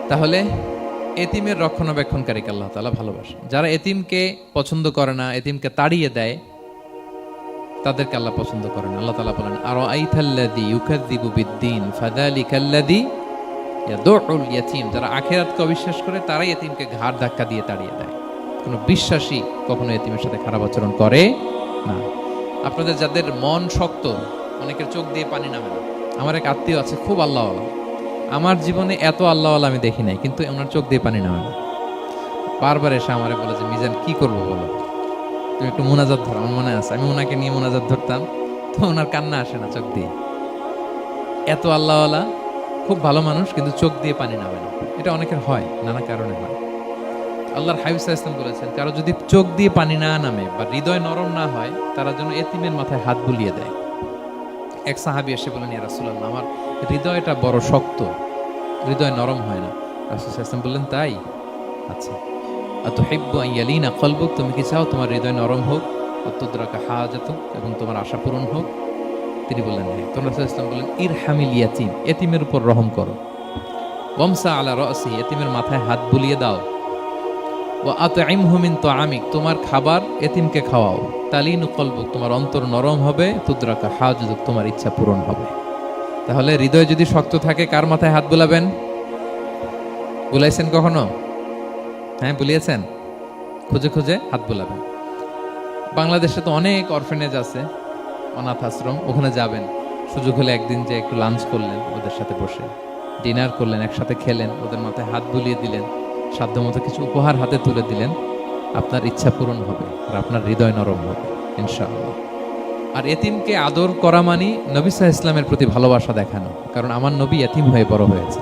তাহলে এতিমের রক্ষণাবেক্ষণকারীকে আল্লাহ তাআলা ভালোবাসেন। যারা এতিমকে পছন্দ করে না, এতিমকে তাড়িয়ে দেয়, তাদেরকে আল্লাহ পছন্দ করেন। আল্লাহ তাআলা বলেন, আরাআইতাল্লাযী ইউকাযযিবু বিদ্দীন ফাযালিকাল্লাযী ইয়াদুউল ইয়াতীম। যারা আখিরাতকে অবিশ্বাস করে তারাই এতিমকে ঘাড় ধাক্কা দিয়ে তাড়িয়ে দেয়। কোনো বিশ্বাসী কখনো এতিমের সাথে খারাপ আচরণ করে না। আপনাদের যাদের মন শক্ত, অনেকের চোখ দিয়ে পানি নামে না। আমার এক আত্মীয় আছে, খুব আল্লাহওয়ালা। আমার জীবনে এত আল্লাহওয়ালা আমি দেখি নাই, কিন্তু ওনার চোখ দিয়ে পানি নামে না। বারবার এসে আমারে বলে যে, মিজান কি করবো বলো, তুমি একটু মোনাজাত ধরো। আমার মনে আছে আমি ওনাকে নিয়ে মোনাজাত ধরতাম, তো ওনার কান্না আসে না চোখ দিয়ে। এত আল্লাহওয়ালা, খুব ভালো মানুষ, কিন্তু চোখ দিয়ে পানি নামে না। এটা অনেকের হয়, নানা কারণে হয়। আল্লাহর হাবিব সাল্লাল্লাহু আলাইহি ওয়াসাল্লাম বলেছেন, কারো যদি চোখ দিয়ে পানি না নামে বা হৃদয় নরম না হয়, তারা যেন এতিমের মাথায় হাত বুলিয়ে দেয়। এক সাহাবী এসে বলেন, ইয়া রাসূলুল্লাহ, আমার হৃদয়টা বড় শক্ত, হৃদয় নরম হয় না। রাসূল সাল্লাল্লাহু আলাইহি ওয়াসাল্লাম বললেন, তাই? আচ্ছা, আতুহিব্বু আন ইয়ালিনা কলবুক, তুমি কি চাও তোমার হৃদয় নরম হোক, তুদরাকা হাজাতুক, এবং তোমার আশা পূরণ হোক? তিনি বললেন, হ্যাঁ। তো রাসূল সাল্লাল্লাহু আলাইহি ওয়াসাল্লাম বললেন, ইরহামিল ইয়াতীম, এতিমের উপর রহম করো। ওয়ামসা আলা রাসি, এতিমের মাথায় হাত বুলিয়ে দাও। ওয়া আতইমহু মিন তাআমিক, তোমার খাবার এতিমকে খাওয়াও। তালিনু কলবুক, তোমার অন্তর নরম হবে। তুদরাকা হাজাতুক, তোমার ইচ্ছা পূরণ হবে। তাহলে হৃদয় যদি শক্ত থাকে, কার মাথায় হাত বুলাবেন? বুলাইছেন কখনো? হ্যাঁ, বুলিয়েছেন? খুঁজে খুঁজে হাত বুলাবেন। বাংলাদেশে তো অনেক অরফেনেজ আছে, অনাথ আশ্রম, ওখানে যাবেন। সুযোগ হলে একদিন যে একটু লাঞ্চ করলেন ওদের সাথে বসে, ডিনার করলেন, একসাথে খেলেন, ওদের মাথায় হাত বুলিয়ে দিলেন, সাধ্যমতো কিছু উপহার হাতে তুলে দিলেন, আপনার ইচ্ছা পূরণ হবে আর আপনার হৃদয় নরম হবে ইনশাআল্লাহ। আর এতিমকে আদর করা মানে নবী সাল্লাল্লাহু আলাইহি ওয়াসাল্লামের প্রতি ভালোবাসা দেখানো। কারণ আমার নবী এতিম হয়ে বড় হয়েছে।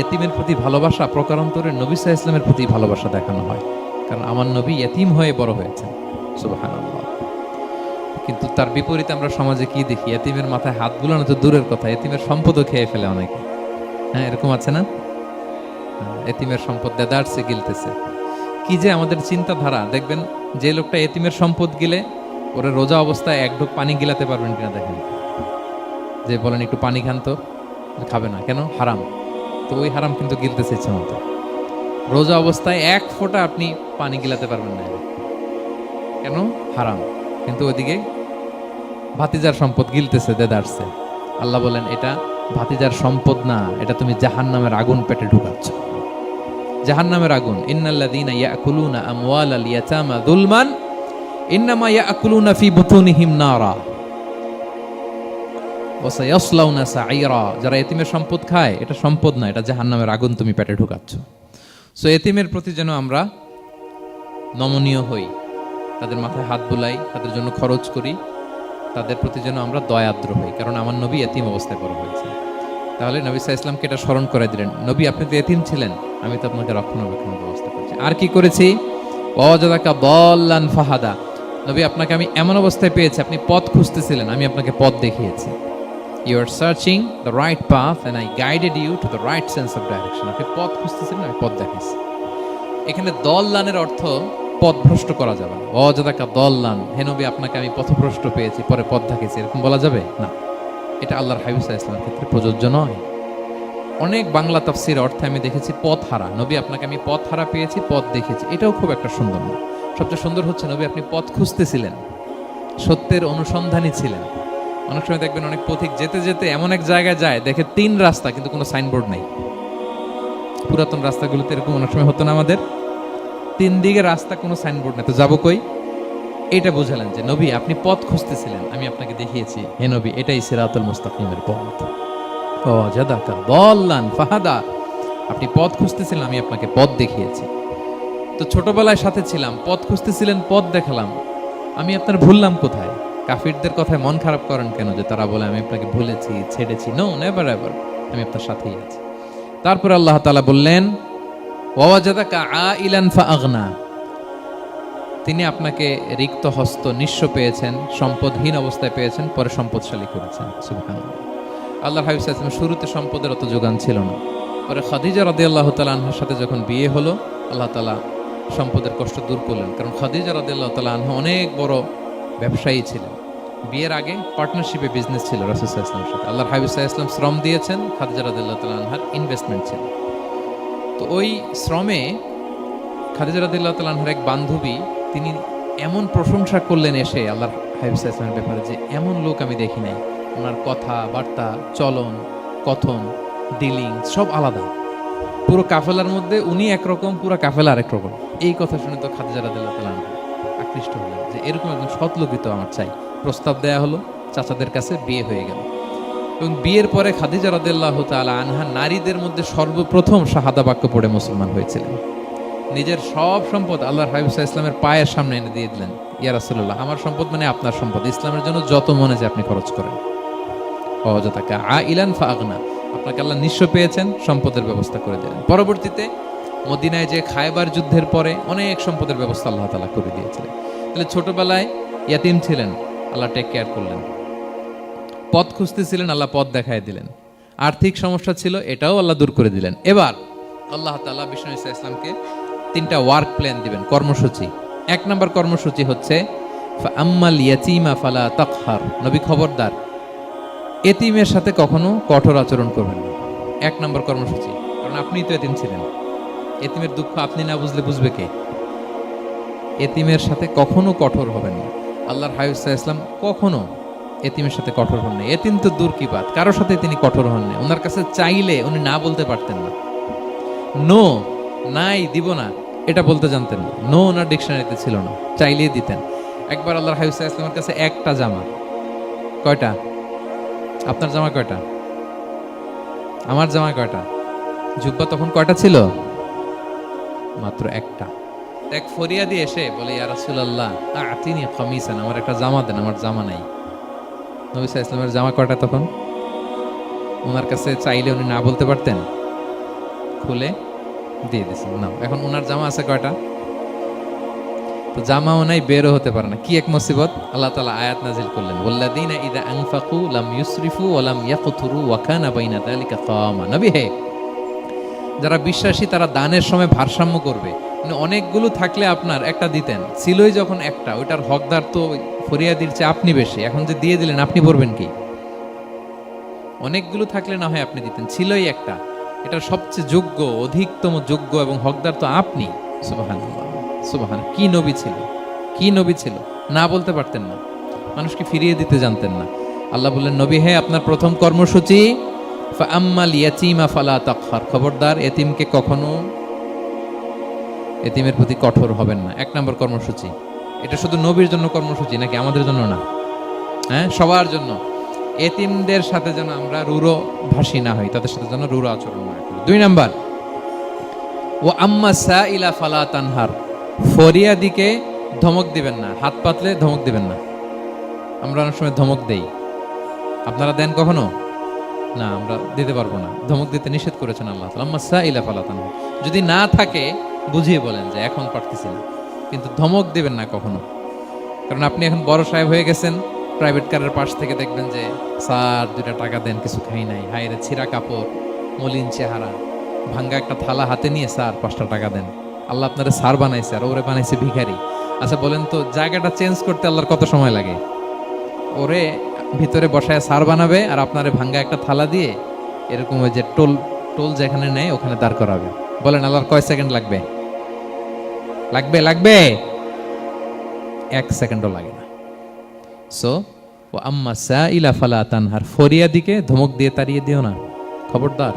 এতিমের প্রতি ভালোবাসা প্রকারান্তরে নবী সাল্লাল্লাহু আলাইহি ওয়াসাল্লামের প্রতি ভালোবাসা দেখানো হয়, কারণ আমার নবী এতিম হয়ে বড় হয়েছেন। সুবহানাল্লাহ। কিন্তু তার বিপরীতে আমরা সমাজে কি দেখি? এতিমের মাথায় হাত বুলানো তো দূরের কথা, এতিমের সম্পদও খেয়ে ফেলে অনেকে। হ্যাঁ, এরকম আছে না? এতিমের সম্পদ দেদারসে গিলতেছে। কি যে আমাদের চিন্তাধারা! দেখবেন, যে লোকটা এতিমের সম্পদ গিলে, ওরে রোজা অবস্থায় এক ঢোক পানি গিলাতে পারবেন কিনা দেখেন। যে বলেন একটু পানি খান, তো খাবে না কেন? হারাম। তো ওই হারাম কিন্তু গিলতেছে ইচ্ছে মতো। রোজা অবস্থায় এক ফোঁটা আপনি পানি গিলাতে পারবেন না, কেন? হারাম। কিন্তু ওইদিকে ভাতিজার সম্পদ গিলতেছে দেদারসে। আল্লাহ বলেন, এটা ভাতিজার সম্পদ না, এটা তুমি জাহান্নামের আগুন পেটে ঢুকাচ্ছ। জাহান্নামের আগুন। ইন্নাল্লাযীনা ইয়াকুলুনা আমওয়ালাল ইয়াতামা যুলমান ইন্নামা ইয়াকুলুনা ফি বুতুনিহিম নারা ওয়া সায়াসলাউনা সাঈরা। যারা এতিমের সম্পদ খায়, এটা সম্পদ না, এটা জাহান্নামের আগুন তুমি পেটে ঢুকাচ্ছ। সো এতিমের প্রতি যেন আমরা নমনীয় হই, তাদের মাথায় হাত বুলাই, তাদের জন্য খরচ করি, তাদের প্রতি যেন আমরা দয়াদ্র হই, কারণ আমার নবী এতিম অবস্থায় বড় হয়েছে। তাহলে নবী সাল্লাল্লাহু আলাইহি ওয়াসাল্লামকে এটা স্মরণ করে দিলেন, নবী আপনি তো এতিম ছিলেন, আমি তো আপনাকে রক্ষণাবেক্ষণের ব্যবস্থা করেছি। আর কি করেছি? ওয়াজাদাকা দাল্লান ফাহাদা, নবী আপনাকে আমি এমন অবস্থায় পেয়েছি, আপনি পথ খুঁজতেছিলেন, আমি আপনাকে পথ দেখিয়েছি। You are searching the right path and I guided you to the right sense of direction. আপনি পথ খুঁজতেছিলেন, আমি পথ দেখাইছি। এখানে দল্লানের অর্থ পথভ্রষ্ট করা যাবে না। ওয়াজাদাকা দাল্লান, হে নবী আপনাকে আমি পথভ্রষ্ট পেয়েছি, পরে পথ দেখিয়েছি, এরকম বলা যাবে না। এটা আল্লাহর হাবিব সাল্লাল্লাহু আলাইহি ওয়াসাল্লামের ক্ষেত্রে প্রযোজ্য নয়। অনেক বাংলা তাফসীর অর্থে আমি দেখেছি পথ হারা, নবী আপনাকে আমি পথ হারা পেয়েছি, পথ দেখেছি, এটাও খুব একটা সুন্দর না। সবচেয়ে সুন্দর হচ্ছে নবী আপনি পথ খুঁজতেছিলেন, সত্যের অনুসন্ধানী ছিলেন। অনেক সময় দেখবেন অনেক পথিক যেতে যেতে এমন এক জায়গায় যায়, দেখে 3 রাস্তা কিন্তু কোনো সাইনবোর্ড নাই। পুরাতন রাস্তাগুলোতে এরকম অনেক সময় হতো না আমাদের, 3 দিকে রাস্তা, কোনো সাইনবোর্ড নেই, তো যাবো কই? এটা বুঝালেন যে নবী আপনি পথ খুঁজতেছিলেন, আমি আপনাকে দেখিয়েছি, হে নবী এটাই সিরাতুল মুস্তাকিমের পথ। ওয়াজাদাকা দাল্লান ফাহাদা, আপনি পথ খুঁজতেছিলেন, আমি আপনাকে পথ দেখিয়েছি। তো ছোটবেলায় সাথে ছিলাম, পথ খুঁজতেছিলেন, পথ দেখালাম, আমি আপনার ভুললাম কোথায়? কাফিরদের কথায় মন খারাপ করেন কেন যে তারা বলে আমি আপনাকে ভুলেছি, ছেড়েছি? নো, নেভার এভার, আমি আপনার সাথেই আছি। তারপরে আল্লাহ তাআলা বললেন, ওয়াজাদাকা আইলান ফাআগনা, তিনি আপনাকে রিক্ত হস্ত, নিঃস্ব পেয়েছেন, সম্পদহীন অবস্থায় পেয়েছেন, পরে সম্পদশালী করেছেন। সুবহানাল্লাহ। আল্লাহর হাবিব সাল্লাল্লাহু আলাইহি ওয়াসাল্লাম শুরুতে সম্পদের অত যোগান ছিল না, পরে খাদিজা রাদিয়াল্লাহু তাআলা আনহার সাথে যখন বিয়ে হলো, আল্লাহ তাআলা সম্পদের কষ্ট দূর করলেন। কারণ খাদিজা রাদিয়াল্লাহু তাআলা আনহা অনেক বড় ব্যবসায়ী ছিলেন। বিয়ের আগে পার্টনারশিপে বিজনেস ছিল রাসূল সাল্লাল্লাহু আলাইহি ওয়াসাল্লামের সাথে। আল্লাহর হাবিব সাল্লাল্লাহু আলাইহি ওয়াসাল্লাম শ্রম দিয়েছেন, খাদিজা রাদিয়াল্লাহু তাআলা আনহার ইনভেস্টমেন্ট ছিল। তো ওই শ্রমে খাদিজা রাদিয়াল্লাহু তাআলা আনহার এক বান্ধবী তিনি এমন প্রশংসা করলেন এসে আল্লাহর হাবিব সাল্লাল্লাহু আলাইহি ওয়াসাল্লামের ব্যাপারে যে এমন লোক আমি দেখি নাই, ওনার কথা বার্তা চলন কথন ডিলিং সব আলাদা, পুরো কাফেলার মধ্যে উনি একরকম, পুরো কাফেলা আরেক রকম। এই কথা শুনে তো খাদিজা রাদিয়াল্লাহু তাআলা আনহা আকৃষ্ট হলেন যে এরকম একজন সৎ লোকই তো আমার চাই। প্রস্তাব দেয়া হলো, চাচাদের কাছে বিয়ে হয়ে গেল। এবং বিয়ের পরে খাদিজা রাদিয়াল্লাহু তাআলা আনহা নারীদের মধ্যে সর্বপ্রথম শাহাদা বাক্য পড়ে মুসলমান হয়েছিলেন। নিজের সব সম্পদ আল্লাহর হাবিব সাল্লাল্লাহু আলাইহি ওয়াসাল্লামের পায়ের সামনে এনে দিয়ে দিলেন, ইয়া রাসূলুল্লাহ আমার সম্পদ মানে আপনার সম্পদ, ইসলামের জন্য যত মনে যায় আপনি খরচ করেন। ওয়াজাদাকা আইলান ফাআগনা, আপনাকে আল্লাহ নিঃস্ব পেয়েছেন, সম্পদের ব্যবস্থা করে দিলেন। পরবর্তীতে মদিনায় যে খায়বার যুদ্ধের পরে অনেক সম্পদের ব্যবস্থা আল্লাহ তাআলা করে দিয়েছিলেন। তাহলে ছোটবেলায় ইয়াতিম ছিলেন, আল্লাহ টেক কেয়ার করলেন। পথ খুঁজতেছিলেন, আল্লাহ পথ দেখায় দিলেন। আর্থিক সমস্যা ছিল, এটাও আল্লাহ দূর করে দিলেন। এবার আল্লাহ তাআলা বিষ্ণু ঈসা ইসলামকে 3টা ওয়ার্ক প্ল্যান দিবেন, কর্মসূচি। 1 নম্বর কর্মসূচি হচ্ছে ফাআম্মাল ইয়াতীমা ফালা তাকহার, নবী খবরদার এতিমের সাথে কখনো কঠোর আচরণ করবেন না। 1 নম্বর কর্মসূচি, কারণ আপনিই তো এতিম ছিলেন। এতিমের দুঃখ আপনি না বুঝলে বুঝবে কে? এতিমের সাথে কখনো কঠোর হবেন না। আল্লাহর হাবিব সাল্লাল্লাহু আলাইহি ওয়াসাল্লাম কখনো এতিমের সাথে কঠোর হন না। এতিম তো দূর কি বাত, কারোর সাথে তিনি কঠোর হন না। ওনার কাছে চাইলে উনি না বলতে পারতেন না, নো নাই দিব না এটা বলতে জানতেন না। নো ওনার ডিকশনারিতে ছিল না, চাইলেই দিতেন। একবার আল্লাহর হাবিব সাল্লাল্লাহু আলাইহি ওয়াসাল্লামের কাছে একটা জামা, কয়টা? আপনার জামা কয়টা? আমার জামা কয়টা? জুব্বা তখন কয়টা ছিল? মাত্র একটা। এক ফরিয়াদি এসে বলে, ইয়া রাসূলুল্লাহ আতিনি কামিসান, আমার একটা জামা দেন, আমার জামা নাই। নবী সাল্লাল্লাহু আলাইহি ওয়াসাল্লামের জামা কয়টা তখন? ওনার কাছে চাইলে উনি না বলতে পারতেন, খুলে দিয়ে দিয়েছেন। না, এখন ওনার জামা আছে কয়টা? তো জামাও নাই, বেরও হতে পারে না। কি এক মুসিবত! আল্লাহ তাআলা আয়াত নাজিল করলেন, ওয়াল্লাযীনা ইযা আনফাকু লাম ইউসরিফু ওয়া লাম ইয়াকতুরু ওয়া কানা বাইনা যালিকা কাওয়ামা। নবী হে, যারা বিশ্বাসী তারা দানের সময় ভারসাম্য করবে। মানে অনেকগুলো থাকলে আপনার একটা দিতেন, ছিলই যখন একটা, ওইটার হকদার তো ফরিয়াদির চেয়ে আপনি বেশি। এখন যে দিয়ে দিলেন আপনি পড়বেন কি? অনেকগুলো থাকলে না হয় আপনি দিতেন, ছিলই একটা, এটা সবচেয়ে যোগ্য, অধিকতম যোগ্য এবং হকদার তো আপনি। সুবহানাল্লাহ, সুবহান। কি নবী ছিল, কি নবী ছিল! না বলতে পারতেন না, মানুষকে ফিরিয়ে দিতে জানতেন না। আল্লাহ বললেন, নবী হে, আপনার প্রথম কর্মসূচি ফাআম্মাল ইয়াতীমা ফালা তাকহার, খবরদার এতিমকে কখনো, এতিমের প্রতি কঠোর হবেন না। 1 নম্বর কর্মসূচি। এটা শুধু নবীর জন্য কর্মসূচি নাকি আমাদের জন্য না? হ্যাঁ, সবার জন্য। এতিমদের সাথে যেন আমরা রূঢ় ভাষী না হই, তাদের সাথে যেন রূঢ় আচরণ না করি। 2 নাম্বার, ওয়া আম্মা সাইলা ফালা তানহার, ফরিয়াদিকে ধমক দিবেন না, হাত পাতলে ধমক দিবেন না। আমরা অনেক সময় ধমক দেই, আপনারা দেন কখনো? না, আমরা দিতে পারবো না, ধমক দিতে নিষেধ করেছেন আল্লাহ তাআলা। আম্মা সাইলা ফালা তানহার, যদি না থাকে বুঝিয়ে বলেন যে এখন পারতেছি না, কিন্তু ধমক দিবেন না কখনো। কারণ আপনি এখন বড় সাহেব হয়ে গেছেন, প্রাইভেট কারের পাশ থেকে দেখবেন যে স্যার 2টা টাকা দেন, কিছু খাই নাই, হায়রে ছিঁড়া কাপড়, মলিন চেহারা, ভাঙ্গা একটা থালা হাতে নিয়ে, স্যার 5টা টাকা দেন। আল্লাহ আপনারে স্যার বানাইছে আর ওরে বানাইছে ভিখারি। আচ্ছা বলেন তো, জায়গাটা চেঞ্জ করতে আল্লাহর কত সময় লাগে? ওরে ভিতরে বসায় স্যার বানাবে আর আপনারে ভাঙ্গা একটা থালা দিয়ে এরকম ওই যে টোল টোল যেখানে নেয় ওখানে দাঁড় করাবে। বলেন আল্লাহর কয় সেকেন্ড লাগবে? লাগবে 1 সেকেন্ডও লাগে না। সো ওয়া আম্মা সাইলা ফালা তানহার, ফরিয়াদিকে ধমক দিয়ে তাড়িয়ে দিও না, খবরদার।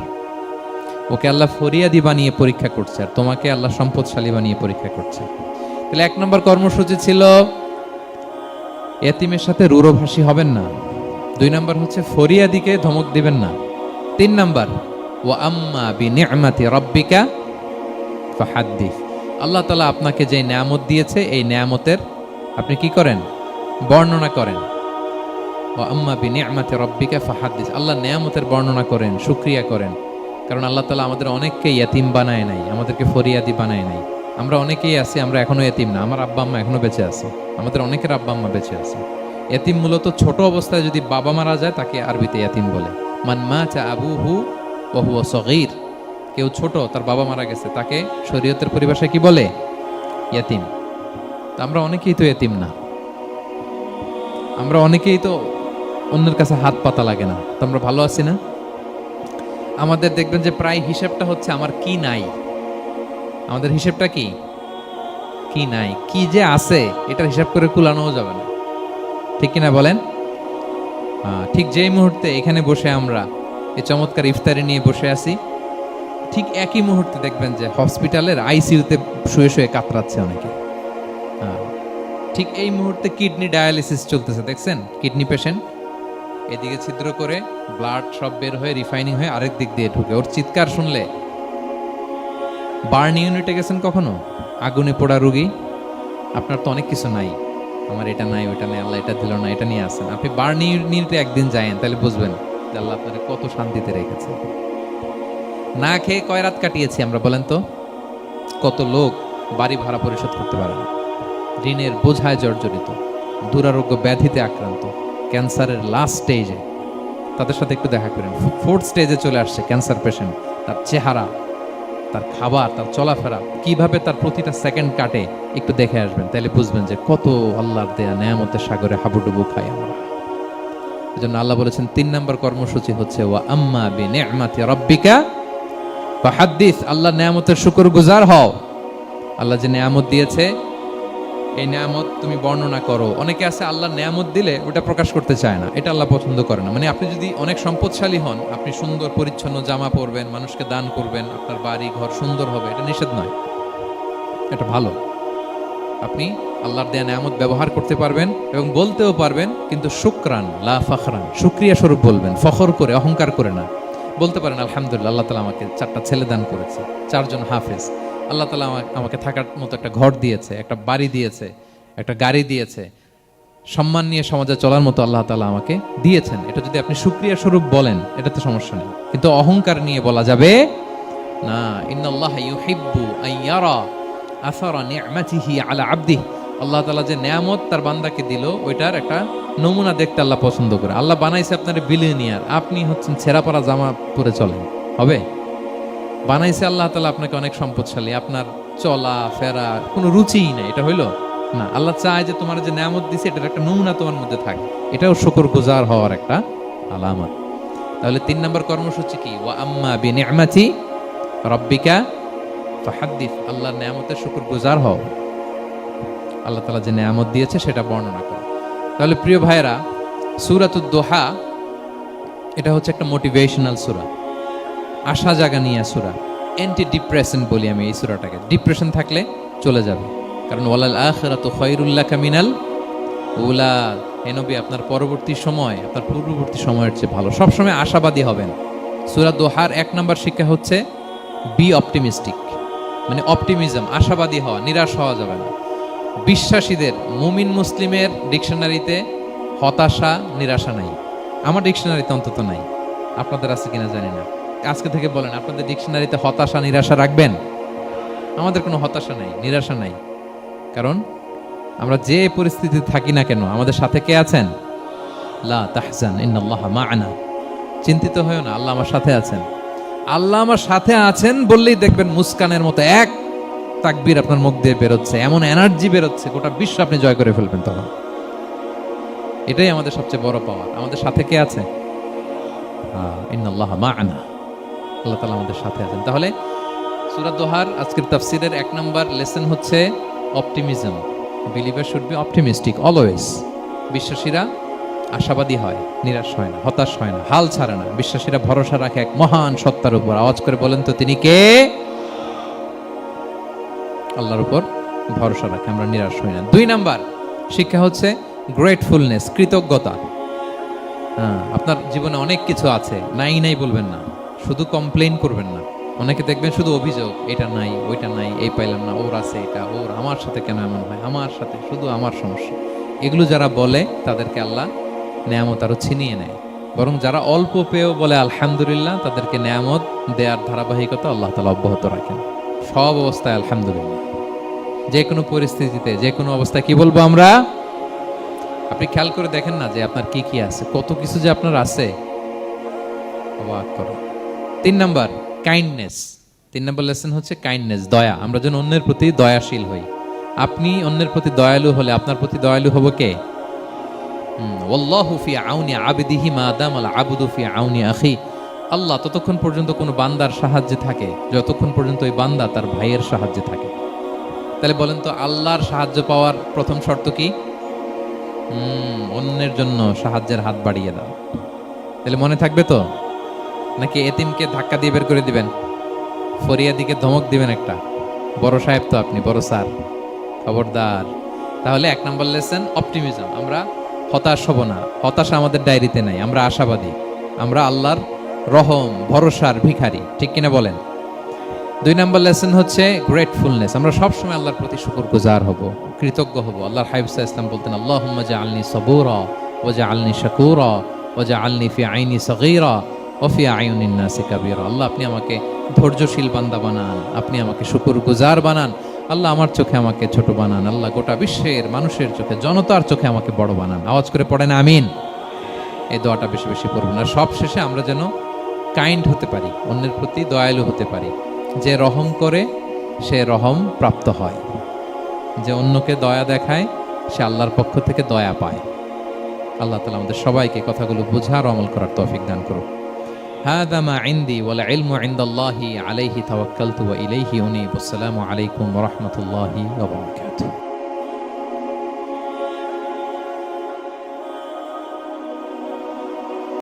ওকে আল্লাহ ফরিয়াদি বানিয়ে পরীক্ষা করছে, আর তোমাকে আল্লাহ সম্পদশালী বানিয়ে পরীক্ষা করছে। তাহলে 1 নম্বর কর্মসূচি ছিল এতিমের সাথে রূঢ়ভাষী হবেন না। 2 নম্বর হচ্ছে ফরিয়াদিকে ধমক দিবেন না। 3 নম্বর, ওয়া আম্মা বিনি'মাতি রাব্বিকা ফাহাদ্দিস, আল্লাহ তাআলা আপনাকে যে নেয়ামত দিয়েছে এই নেয়ামতের আপনি কি করেন? বর্ণনা করেন। ওয়া আম্মা বিনি'মাতি রাব্বিকা ফাহাদ্দিস, আল্লাহ নেয়ামতের বর্ণনা করেন, শুকরিয়া করেন। কারণ আল্লাহ তাআলা আমাদের অনেককে ইয়াতিম বানায় নাই, আমাদেরকে ফরিয়াদি বানায় নাই। আমরা অনেকেই আছি, আমরা এখনো এতিম না, আমার আব্বা আম্মা এখনো বেঁচে আছে, আমাদের অনেকের আব্বা আম্মা বেঁচে আছে। এতিম মূলত ছোট অবস্থায় যদি বাবা মারা যায় তাকে আরবিতে ইয়াতিম বলে। মান মাতা আবুহু ওয়া হুয়া সগীর, কেউ ছোট, তার বাবা মারা গেছে, তাকে শরীয়তের পরিভাষায় কি বলে? ইয়াতিম। আমরা অনেকেই তো ইয়াতিম না, আমরা অনেকেই তো অন্যের কাছে হাত পাতা লাগে না, তো আমরা ভালো আছি না? আমাদের দেখবেন যে প্রায় হিসাবটা হচ্ছে আমার কি নাই, আমাদের হিসেবটা কি কি নাই, কি যে আছে এটার হিসাব করে কুলানোও যাবে না, ঠিক কিনা বলেন? ঠিক যেই মুহূর্তে এখানে বসে আমরা এই চমৎকার ইফতারি নিয়ে বসে আছি, ঠিক একই মুহূর্তে দেখবেন যে হসপিটালের আইসিইউতে শুয়ে শুয়ে কাতরাচ্ছে অনেকে। ঠিক এই মুহূর্তে কিডনি ডায়ালিসিস চলতেছে, দেখছেন? কিডনি পেশেন্ট এদিকে ছিদ্র করে ব্লাড সব বের হয়ে রিফাইনিং হয়ে আরেক দিক দিয়ে ঢুকে, ওর চিৎকার শুনলে। বার্ন ইউনিটে গেছেন কখনো? আগুনে পোড়া রুগী, আপনার তো অনেক কিছু নাই, আমার এটা নাই ওইটা নাই, আল্লাহ এটা দিল না, এটা নিয়ে আসেন। আপনি বার্ন ইউনিটে একদিন যায়েন, তাহলে বুঝবেন যে আল্লাহ আপনাকে কত শান্তিতে রেখেছে। না খেয়ে কয় রাত কাটিয়েছি আমরা বলেন তো? কত লোক বাড়ি ভাড়া পরিশোধ করতে পারে না, ঋণের বোঝায় জর্জরিত, দুরারোগ্য ব্যাধিতে আক্রান্ত, ক্যান্সারের লাস্ট স্টেজে। তাদের সাথে একটু দেখা করেন, ফোর্থ স্টেজে চলে আসছে ক্যান্সার পেশেন্ট। তার চেহারা, তার খাবার, তার চলাফেরা, কিভাবে তার প্রতিটা সেকেন্ড কাটে, একটু দেখে আসবেন, তাহলে বুঝবেন যে কত আল্লাহর দেয়া নেয়ামতের সাগরে হাবুডুবু খাই আমরা। এজন্য আল্লাহ বলেছেন 3 নম্বর কর্মসূচি হচ্ছে ওয়া আম্মা বিনিআমাতি রাব্বিকা ফাহাদ্দিস, আল্লাহর নেয়ামতের শুকরগুজার হও। আল্লাহ যে নেয়ামত দিয়েছে এই নেয়ামত তুমি বর্ণনা করো। অনেকে আছে আল্লাহর নেয়ামত দিলে ওটা প্রকাশ করতে চায় না, এটা আল্লাহ পছন্দ করে না। মানে আপনি যদি অনেক সম্পদশালী হন, আপনি সুন্দর পরিচ্ছন্ন জামা পরবেন, মানুষকে দান করবেন, আপনার বাড়ি ঘর সুন্দর হবে, এটা নিষেধ নয়, এটা ভালো। আপনি আল্লাহর দেয়া নেয়ামত ব্যবহার করতে পারবেন এবং বলতেও পারবেন, কিন্তু শুকরান লা ফখরান, শুকরিয়া স্বরূপ বলবেন, ফখর করে অহংকার করে না। বলতে পারেন আলহামদুলিল্লাহ, আল্লাহ তাআলা আমাকে 4টা ছেলে দান করেছে, 4 জন হাফেজ, আল্লাহ তাআলা আমাকে থাকার মতো একটা ঘর দিয়েছে, একটা বাড়ি দিয়েছে, একটা গাড়ি দিয়েছে, সম্মান নিয়ে সমাজে চলার মতো আল্লাহ তাআলা আমাকে দিয়েছেন। এটা যদি আপনি শুকরিয়া স্বরূপ বলেন, এটাতে সমস্যা নেই, কিন্তু অহংকার নিয়ে বলা যাবে না। ইন্নাল্লাহা ইউহিব্বু আইয়ারা আসারা নি'মাতিহি আলা আবদিহি, আল্লাহ তাআলা যে নেয়ামত তার বান্দাকে দিল, ওইটার একটা নমুনা দেখতে আল্লাহ পছন্দ করে। আল্লাহ বানাইছে আপনার বিলিয়নিয়ার, আপনি হচ্ছেন ছেঁড়া পরা জামা পরে চলেন, হবে? বানাইছে আল্লাহ তাআলা আপনাকে অনেক সম্পদশালী, আপনার চলা ফেরা কোনো রুচিই নেই, এটা হইলো না। আল্লাহ চায় যে তোমার যে নেয়ামত দিছে এটার একটা নমুনা তোমার মধ্যে থাকে, এটাও শুকরগুজার হওয়ার একটা আলামত। তাহলে 3 নম্বর কর্মসূচি কি? ওয়া আম্মা বিনিআমাতি রাব্বিকা ফাহাদ্দিস, আল্লাহর নেয়ামতের শুকরগুজার হও, আল্লাহ তাআলা যে নেয়ামত দিয়েছে সেটা বর্ণনা করো। তাহলে প্রিয় ভাইরা, সূরাতুদ দোহা এটা হচ্ছে একটা মোটিভেশনাল সূরা, আশা জাগানিয়া সূরা, অ্যান্টি ডিপ্রেশন বলি আমি এই সূরাটাকে। ডিপ্রেশন থাকলে চলে যাবে, কারণ ওয়ালাল আখিরাতু খায়রুল লাকা মিনাল উলা, হে নবী আপনার পরবর্তী সময় আপনার পূর্ববর্তী সময়ের চেয়ে ভালো। সবসময় আশাবাদী হবেন। সূরা দোহার 1 নম্বর শিক্ষা হচ্ছে বি অপটিমিস্টিক, মানে অপটিমিজম, আশাবাদী হওয়া, নিরাশ হওয়া যাবে না। বিশ্বাসীদের, মুমিন মুসলিমের ডিকশনারিতে হতাশা নিরাশা নাই, আমার ডিকশনারিতে অন্তত নাই, আপনাদের আছে কিনা জানি না। আজকে থেকে বলেন আপনাদের ডিকশনারিতে হতাশা নিরাশা রাখবেন? আমাদের কোনো হতাশা নাই, নিরাশা নাই, কারণ আমরা যে পরিস্থিতিতে থাকি না কেন আমাদের সাথে কে আছেন? লা তাহজান ইন্নাল্লাহা মা'ানা, চিন্তিত হয়ো না, আল্লাহ আমার সাথে আছেন। আল্লাহ আমার সাথে আছেন বললেই দেখবেন মুস্কানের মতো এক তাকবীর আপনার মুখ দিয়ে বেরোচ্ছে, এমন এনার্জি বেরোচ্ছে, গোটা বিশ্ব আপনি জয় করে ফেলবেন তখন। এটাই আমাদের সবচেয়ে বড় পাওয়ার। আমাদের সাথে কে আছে? ইন্নাল্লাহা মা'ানা, আল্লাহ তাআলা আমাদের সাথে আছেন। তাহলে সূরা দোহার আজকের তাফসীরের 1 নম্বর লেসন হচ্ছে optimism. Believer should be optimistic always. বিশ্বাসীরা আশাবাদী হয়, নিরাশ হয় না, হতাশ হয় না, হাল ছাড়ে না। বিশ্বাসীরা ভরসা রাখে এক মহান সত্তার উপর। আওয়াজ করে বলেন তো তিনি কে? আল্লাহর উপর ভরসা রাখে, আমরা নিরাশ হই না। 2 নাম্বার শিক্ষা হচ্ছে গ্রেটফুলনেস, কৃতজ্ঞতা। আপনার জীবনে অনেক কিছু আছে, নাই নাই বলবেন না, শুধু কমপ্লেইন করবেন না। অনেকে দেখবেন শুধু অভিযোগ, এটা নাই ওইটা নাই, এই পাইলাম না, ওর আছে এটা, ওর, আমার সাথে কেন এমন হয়, আমার সাথে শুধু আমার সমস্যা। এগুলো যারা বলে তাদেরকে আল্লাহ নেয়ামত আরো ছিনিয়ে নেয়। বরং যারা অল্প পেয়েও বলে আলহামদুলিল্লাহ, তাদেরকে নেয়ামত দেওয়ার ধারাবাহিকতা আল্লাহ তাআলা অব্যাহত রাখেন। সব অবস্থায় আলহামদুলিল্লাহ, যে কোনো পরিস্থিতিতে, যে কোনো অবস্থায় কি বলবো আমরা? আপনি খেয়াল করে দেখেন না যে আপনার কি কি আছে, কত কিছু যে আপনার আছে, অবাক করে। 3 নাম্বার কাইন্ডনেস। 3 নাম্বার লেসন হচ্ছে কাইন্ডনেস, দয়া। আমরা যেন অন্যের প্রতি দয়াশীল হই। আপনি অন্যের প্রতি দয়ালু হলে আপনার প্রতি দয়ালু হবো কে? ওয়াল্লাহু ফি আউনি আবদিহি মা দামাল আবদু ফি আউনি আখি। আল্লাহ ততক্ষণ পর্যন্ত কোনো বান্দার সাহায্যে থাকে যতক্ষণ পর্যন্ত ওই বান্দা তার ভাইয়ের সাহায্যে থাকে। তাহলে বলেন তো, আল্লাহর সাহায্য পাওয়ার প্রথম শর্ত কি? অন্যের জন্য সাহায্যের হাত বাড়িয়ে দাও। তাহলে মনে থাকবে তো? নাকি এতিমকে ধাক্কা দিয়ে বের করে দিবেন, ফরিয়াদিকে ধমক দিবেন একটা? বড় সাহেব তো আপনি, বড় স্যার, খবরদার। তাহলে 1 নম্বর লেসন অপটিমিজম। আমরা হতাশ হব না, হতাশা আমাদের ডায়েরিতে নাই, আমরা আশাবাদী, আমরা আল্লাহর রহম ভরসার ভিখারি, ঠিক কিনা বলেন? 2 নম্বর লেসন হচ্ছে গ্রেটফুলনেস। আমরা সবসময় আল্লাহর প্রতি শুকরগুজার হব, কৃতজ্ঞ হব। আল্লাহর হাবিব সাল্লাল্লাহু আলাইহি ওয়াসাল্লাম বলতেন, আল্লাহুম্মা জাআলনি সাবুরা ওয়া জাআলনি শাকুরা ওয়া জাআলনি ফি আইনি সগীরা ওয়া ফি আয়ুনিন নাসি কাবীরা। আল্লাহ, আপনি আমাকে ধৈর্যশীল বান্দা বানান, আপনি আমাকে শুকরগুজার বানান। আল্লাহ, আমার চোখে আমাকে ছোট বানান। আল্লাহ, গোটা বিশ্বের মানুষের চোখে, জনতার চোখে আমাকে বড় বানান। আওয়াজ করে পড়েন আমিন। এই দোয়াটা বেশি বেশি পড়বেন। আর সব শেষে আমরা যেন কাইন্ড হতে পারি, অন্যের প্রতি দয়ালু হতে পারি। যে রহম করে সে রহম প্রাপ্ত হয়, যে অন্যকে দয়া দেখায় সে আল্লাহর পক্ষ থেকে দয়া পায়। আল্লাহ তাআলা আমাদের সবাইকে কথাগুলো বোঝার আমল করার তৌফিক দান করুন। হাযা মা ইনদি ওয়াল ইলমু ইনদাল্লাহি আলাইহি তাওয়াক্কালতু ওয়া ইলাইহি উনীব। আসসালামু আলাইকুম ওয়া রাহমাতুল্লাহি ওয়া বারাকাতুহু।